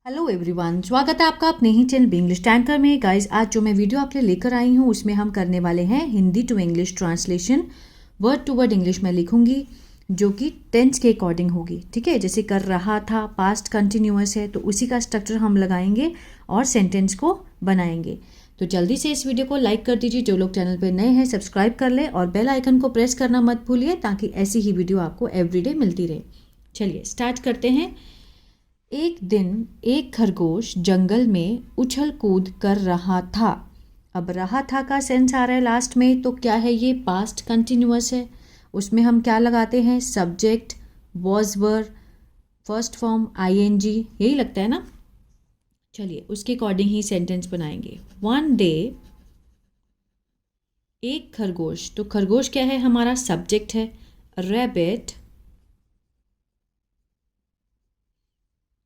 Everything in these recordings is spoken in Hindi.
हेलो एवरीवन, स्वागत है आपका अपने ही चैनल इंग्लिश टैंकर में। गाइस, आज जो मैं वीडियो आपके लिए लेकर आई हूँ उसमें हम करने वाले हैं Hindi to English translation. Word to word English में लिखूंगी जो कि टेंस के अकॉर्डिंग होगी। ठीक है, जैसे कर रहा था पास्ट कंटिन्यूअस है तो उसी का स्ट्रक्चर हम लगाएंगे और सेंटेंस को बनाएंगे। तो जल्दी से इस वीडियो को लाइक कर दीजिए। जो लोग चैनल पर नए हैं सब्सक्राइब कर ले और बेल आइकन को प्रेस करना मत भूलिए ताकि ऐसी ही वीडियो आपको एवरीडे मिलती रहे। चलिए स्टार्ट करते हैं। एक दिन एक खरगोश जंगल में उछल कूद कर रहा था। अब रहा था का सेंस आ रहा है लास्ट में, तो क्या है ये? पास्ट कंटिन्यूअस है। उसमें हम क्या लगाते हैं? Subject, was were, first form ING, यही लगता है ना। चलिए उसके अकॉर्डिंग ही सेंटेंस बनाएंगे। वन डे, एक खरगोश, तो खरगोश क्या है? हमारा सब्जेक्ट है। रैबिट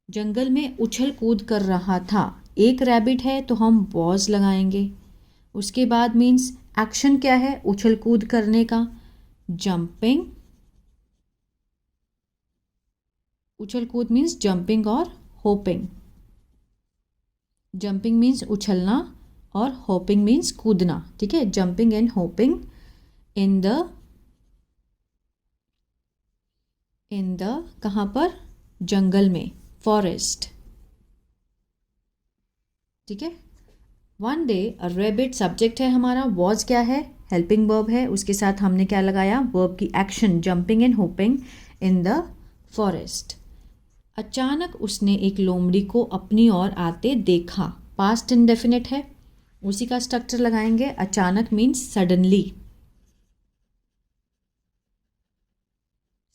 जंगल में उछल कूद कर रहा था। एक रैबिट है तो हम वॉज लगाएंगे। उसके बाद मीन्स एक्शन क्या है उछल कूद करने का? जंपिंग। उछल कूद मीन्स जंपिंग और होपिंग। जंपिंग मीन्स उछलना और होपिंग मीन्स कूदना। ठीक है, jumping and hopping in the कहाँ पर? जंगल में, फॉरेस्ट। ठीक है। One day a rabbit subject है हमारा। वॉज क्या है? हेल्पिंग वर्ब है। उसके साथ हमने क्या लगाया? वर्ब की action, jumping and hopping in the forest. अचानक उसने एक लोमड़ी को अपनी ओर आते देखा। पास्ट इंडेफिनिट है, उसी का स्ट्रक्चर लगाएंगे। अचानक मीन्स सडनली।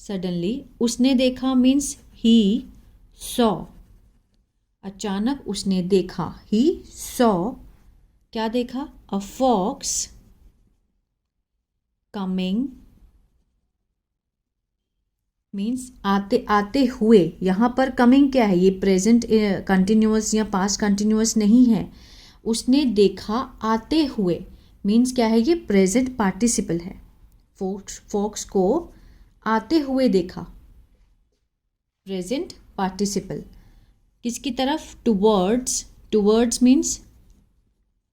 सडनली उसने देखा मीन्स ही सॉ। अचानक उसने देखा, ही सॉ। क्या देखा? अ फॉक्स कमिंग मीन्स आते आते हुए। यहाँ पर कमिंग क्या है? ये प्रेजेंट कंटिन्यूअस या पास्ट कंटिन्यूअस नहीं है। उसने देखा आते हुए मीन्स क्या है? ये प्रेजेंट पार्टिसिपल है। फॉक्स को आते हुए देखा, प्रेजेंट पार्टिसिपल। किसकी तरफ? टुवर्ड्स। टुवर्ड्स मीन्स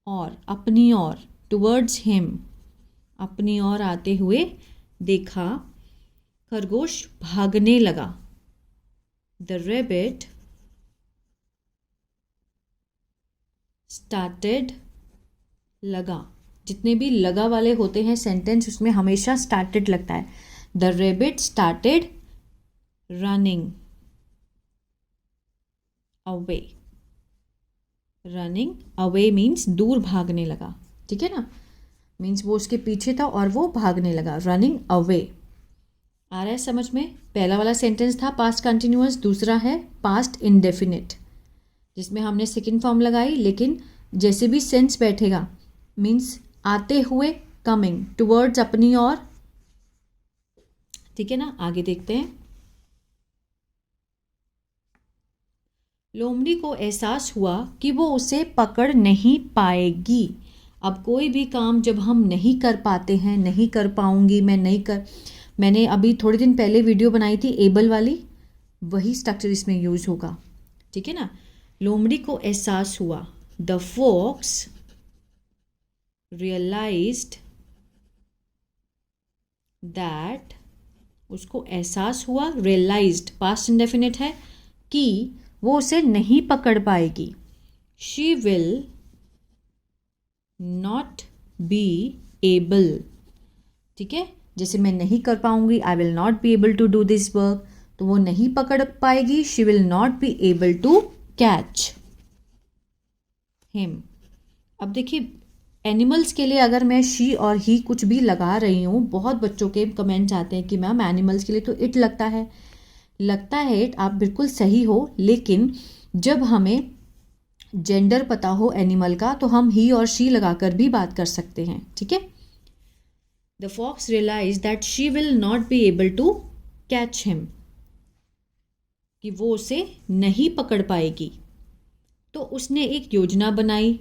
और, अपनी ओर। टुवर्ड्स हिम, अपनी ओर आते हुए देखा। खरगोश भागने लगा। द रैबिट स्टार्टेड, लगा। जितने भी लगा वाले होते हैं सेंटेंस उसमें हमेशा स्टार्टेड लगता है। The rabbit started running away. Running away means दूर भागने लगा। ठीक है ना, मीन्स वो उसके पीछे था और वो भागने लगा। Running away. आ रहा है समझ में? पहला वाला सेंटेंस था पास्ट कंटिन्यूअस, दूसरा है पास्ट इंडेफिनिट जिसमें हमने सेकंड फॉर्म लगाई। लेकिन जैसे भी सेंस बैठेगा मीन्स आते हुए, कमिंग, टुवर्ड्स, अपनी ओर। ठीक है ना, आगे देखते हैं। लोमड़ी को एहसास हुआ कि वो उसे पकड़ नहीं पाएगी। अब कोई भी काम जब हम नहीं कर पाते हैं, नहीं कर पाऊंगी, मैंने अभी थोड़े दिन पहले वीडियो बनाई थी एबल वाली, वही स्ट्रक्चर इसमें यूज होगा। ठीक है ना। लोमड़ी को एहसास हुआ। द फॉक्स रियलाइज्ड दैट, उसको एहसास हुआ। रियलाइज्ड पास्ट इंडेफिनिट है कि वो उसे नहीं पकड़ पाएगी। She will not be able. ठीक है, जैसे मैं नहीं कर पाऊंगी, I will not be able to do this work, तो वो नहीं पकड़ पाएगी। She will not be able to catch him. अब देखिए, एनिमल्स के लिए अगर मैं शी और ही कुछ भी लगा रही हूँ, बहुत बच्चों के कमेंट्स आते हैं कि मैम एनिमल्स के लिए तो इट लगता है। लगता है इट, आप बिल्कुल सही हो, लेकिन जब हमें जेंडर पता हो एनिमल का तो हम ही और शी लगाकर भी बात कर सकते हैं। ठीक है। The fox realize that she will not be able to catch him, कि वो उसे नहीं पकड़ पाएगी। तो उसने एक योजना बनाई।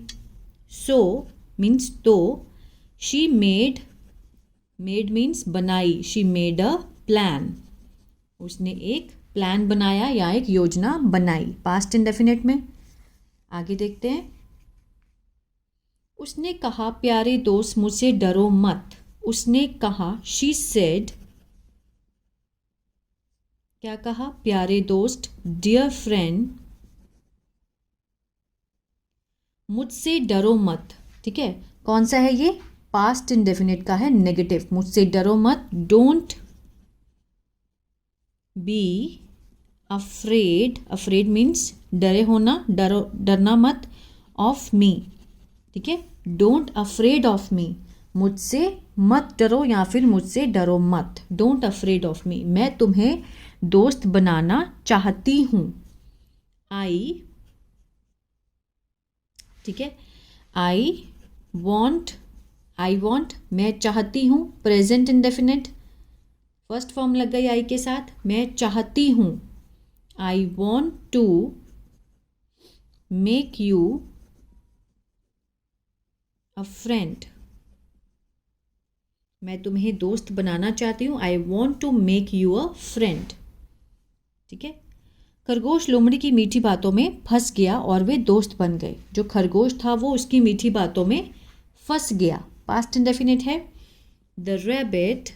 सो मीन्स तो, शी मेड मीन्स बनाई, शी मेड अ प्लान। उसने एक प्लान बनाया या एक योजना बनाई, पास्ट इंडेफिनिट में। आगे देखते हैं। उसने कहा प्यारे दोस्त मुझसे डरो मत। उसने कहा, शी सेड, क्या कहा, प्यारे दोस्त, डियर फ्रेंड, मुझसे डरो मत। ठीक है, कौन सा है ये, पास्ट इंडेफिनिट का है, नेगेटिव, मुझसे डरो मत, don't be afraid, afraid means डरे होना, डरो डरना मत, ऑफ मी। ठीक है, डोंट अफ्रेड ऑफ मी, मुझसे मत डरो या फिर मुझसे डरो मत, डोंट अफ्रेड ऑफ मी, मैं तुम्हें दोस्त बनाना चाहती हूँ। आई, ठीक है, आई वॉन्ट, मैं चाहती हूँ, प्रेजेंट इंडेफिनिट, फर्स्ट फॉर्म लग गई आई के साथ, मैं चाहती हूँ। I want to make you a friend, मैं तुम्हें दोस्त बनाना चाहती हूँ। I want to make you a friend. ठीक है, खरगोश लोमड़ी की मीठी बातों में फंस गया और वे दोस्त बन गए। जो खरगोश था वो उसकी मीठी बातों में फंस गया, पास्ट इंडेफिनिट है। द रैबिट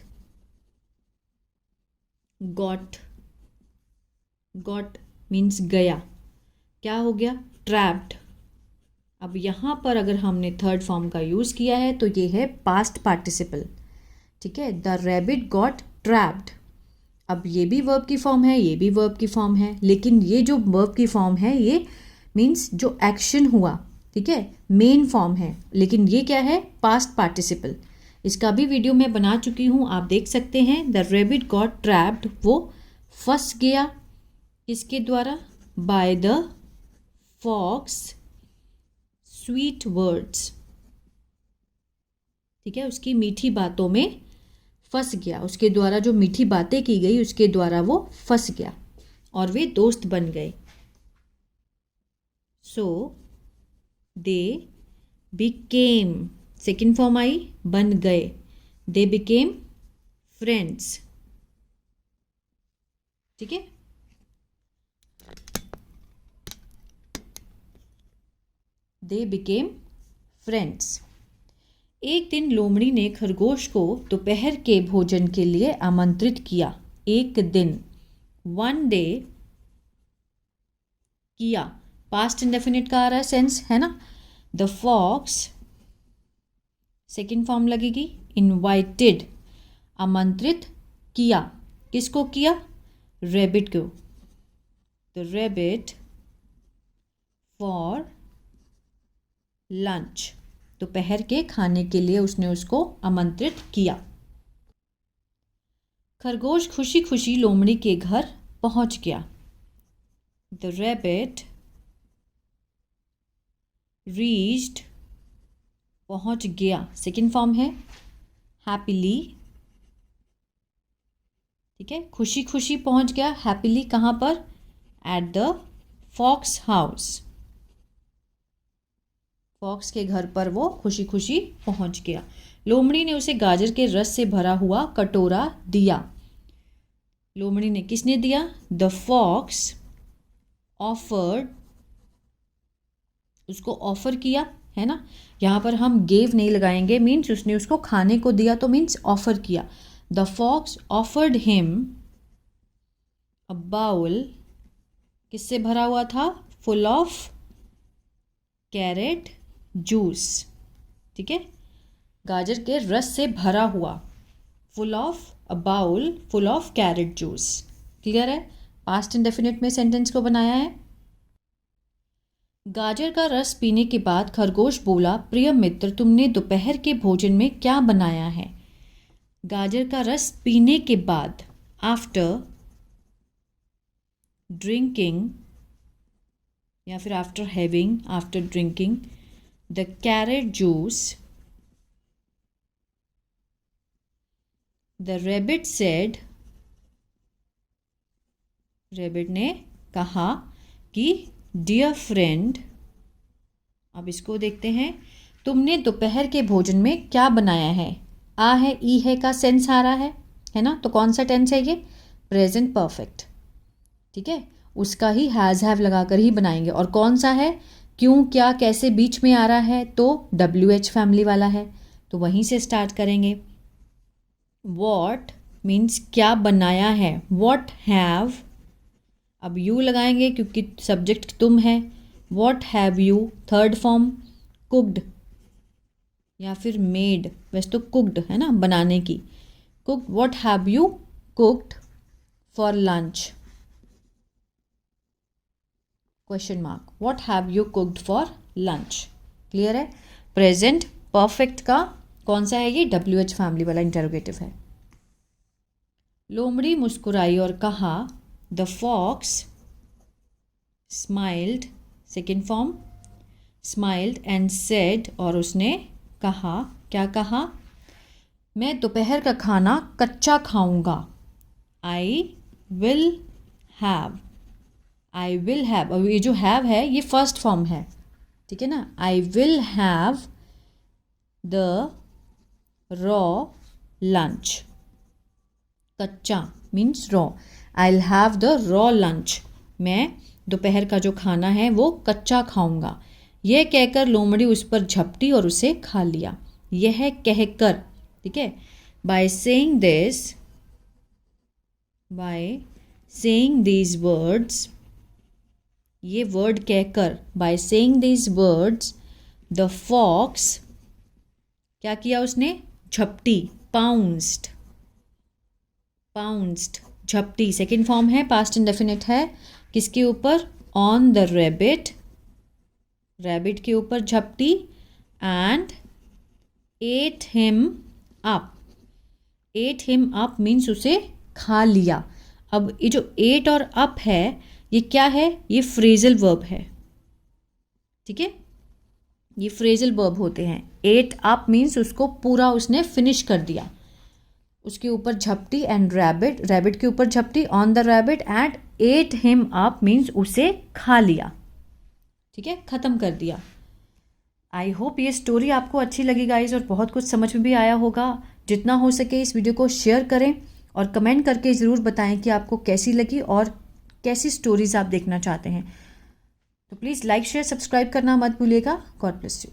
गॉट मीन्स गया, क्या हो गया, ट्रैप्ड। अब यहाँ पर अगर हमने थर्ड फॉर्म का यूज़ किया है तो ये है पास्ट पार्टिसिपल। ठीक है, द रैबिट गॉट ट्रैप्ड। अब ये भी वर्ब की फॉर्म है, ये भी वर्ब की फॉर्म है, लेकिन ये जो वर्ब की फॉर्म है ये मीन्स जो एक्शन हुआ, ठीक है, मेन फॉर्म है, लेकिन ये क्या है, पास्ट पार्टिसिपल। इसका भी वीडियो मैं बना चुकी हूँ, आप देख सकते हैं। द रैबिट गॉट ट्रैप्ड, वो फंस गया, किसके द्वारा, by the fox sweet words. ठीक है, उसकी मीठी बातों में फंस गया, उसके द्वारा जो मीठी बातें की गई उसके द्वारा वो फंस गया और वे दोस्त बन गए। सो they became, second form I, बन गए, दे बिकेम फ्रेंड्स। ठीक है, दे बिकेम फ्रेंड्स। एक दिन लोमड़ी ने खरगोश को दोपहर के भोजन के लिए आमंत्रित किया। एक दिन, वन डे, किया, पास्ट इंडेफिनिट का आ रहा है सेंस, है ना। द फॉक्स, सेकेंड फॉर्म लगेगी, इनवाइटेड, आमंत्रित किया, किसको किया, रैबिट को। द रैबिट फॉर लंच, दोपहर के खाने के लिए उसने उसको आमंत्रित किया। खरगोश खुशी खुशी लोमड़ी के घर पहुंच गया। द रैबिट रीच्ड, पहुंच गया, सेकेंड फॉर्म है, हैप्पीली। ठीक है, खुशी खुशी पहुंच गया, हैप्पीली, कहाँ पर, at the fox house, fox के घर पर वो खुशी खुशी पहुंच गया। लोमड़ी ने उसे गाजर के रस से भरा हुआ कटोरा दिया। लोमड़ी ने किसने दिया, द फॉक्स ऑफर्ड, उसको ऑफर किया, है ना। यहाँ पर हम गेव नहीं लगाएंगे, मीन्स उसने उसको खाने को दिया, तो मीन्स ऑफर किया। The fox offered him a bowl, किससे भरा हुआ था, फुल ऑफ कैरेट जूस। ठीक है, गाजर के रस से भरा हुआ, full of, a bowl full of carrot juice. Clear है, पास्ट इंडेफिनिट में सेंटेंस को बनाया है। गाजर का रस पीने के बाद खरगोश बोला, प्रिय मित्र, तुमने दोपहर के भोजन में क्या बनाया है। गाजर का रस पीने के बाद, आफ्टर ड्रिंकिंग या फिर after having, after drinking the carrot juice, the rabbit said, rabbit ने कहा कि डियर फ्रेंड, अब इसको देखते हैं, तुमने दोपहर के भोजन में क्या बनाया है। आ है, ई है का सेंस आ रहा है ना, तो कौन सा टेंस है ये, प्रेजेंट परफेक्ट। ठीक है, उसका ही हैज़ हैव लगाकर ही बनाएंगे। और कौन सा है, क्यों, क्या, कैसे बीच में आ रहा है, तो WH फैमिली वाला है, तो वहीं से स्टार्ट करेंगे। वॉट मीन्स क्या बनाया है, वॉट हैव, अब यू लगाएंगे क्योंकि सब्जेक्ट तुम है। What have you, third form cooked या फिर मेड, वैसे तो कुक्ड है ना, बनाने की, cooked. What have you cooked for lunch, question mark, what have you cooked for lunch. Clear है। प्रेजेंट परफेक्ट का कौन सा है, ये WH फैमिली वाला इंटरोगेटिव है। लोमड़ी मुस्कुराई और कहा, the fox smiled, second form smiled and said, और उसने कहा, क्या कहा, मैं दोपहर का खाना कच्चा खाऊंगा। आई will have, I will have, अब ये जो हैव है ये फर्स्ट फॉर्म है, ठीक है ना। I will have the raw lunch, कच्चा means raw, I will have the raw lunch, मैं दोपहर का जो खाना है वो कच्चा खाऊंगा। यह कहकर लोमड़ी उस पर झपटी और उसे खा लिया। यह कहकर, ठीक है, by saying this, by saying these words, ये वर्ड कहकर, by saying these words the fox, क्या किया उसने, झपटी, पाउंस्ड, पाउंस्ड, झपटी, सेकेंड फॉर्म है, पास्ट इंडेफिनिट है, किसके ऊपर, ऑन द रैबिट, रैबिट के ऊपर झपटी, and at him up, at him up means उसे खा लिया। अब ये जो एट और अप है ये क्या है, ये फ्रेजल वर्ब है, ठीक है, ये फ्रेजल वर्ब होते हैं। एट अप मीन्स उसको पूरा उसने फिनिश कर दिया, उसके ऊपर झपटी, एंड रैबिट, रैबिट के ऊपर झपटी, on the rabbit, and at him up means उसे खा लिया, ठीक है, ख़त्म कर दिया। आई होप ये स्टोरी आपको अच्छी लगी गाइज, और बहुत कुछ समझ में भी आया होगा। जितना हो सके इस वीडियो को शेयर करें और कमेंट करके ज़रूर बताएं कि आपको कैसी लगी और कैसी स्टोरीज़ आप देखना चाहते हैं। तो प्लीज़ लाइक शेयर सब्सक्राइब करना मत भूलिएगा। God bless you.